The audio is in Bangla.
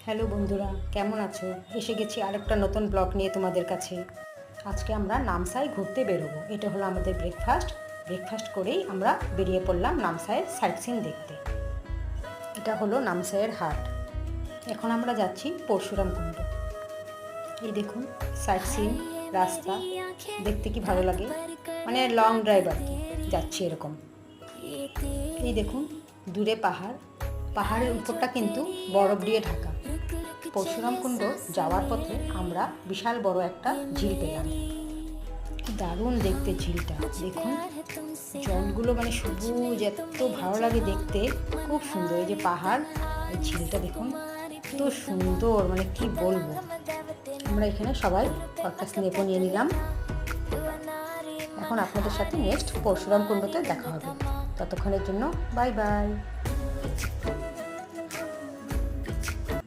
হ্যালো বন্ধুরা, কেমন আছো? এসে গেছি আরেকটা নতুন ব্লগ নিয়ে তোমাদের কাছে। আজকে আমরা নামসাই ঘুরতে বেরোবো। এটা হলো আমাদের ব্রেকফাস্ট করেই আমরা বেরিয়ে পড়লাম নামসাইয়ের সাইট সিন দেখতে। এটা হলো নামসাইয়ের হাট। এখন আমরা যাচ্ছি পরশুরাম কুণ্ড। এই দেখুন সাইট সিন, রাস্তা দেখতে কি ভালো লাগে, মানে লং ড্রাইভ আর কি, যাচ্ছি এরকম। এই দেখুন দূরে পাহাড়ের উপরটা কিন্তু বরফ দিয়ে ঢাকা। পরশুরাম কুণ্ড যাওয়ার পথে আমরা বিশাল বড় একটা ঝিল পেলাম। দারুণ দেখতে ঝিলটা, দেখুন জলগুলো মানে সবুজ, এত ভালো লাগে দেখতে, খুব সুন্দর। এই যে পাহাড়, এই ঝিলটা দেখুন এত সুন্দর, মানে কি বলবো। আমরা এখানে সবাই কয়েকটা স্নেপও নিয়ে নিলাম। এখন আপনাদের সাথে নেক্সট পরশুরাম কুণ্ডতে দেখা হবে। ততক্ষণের জন্য বাই বাই।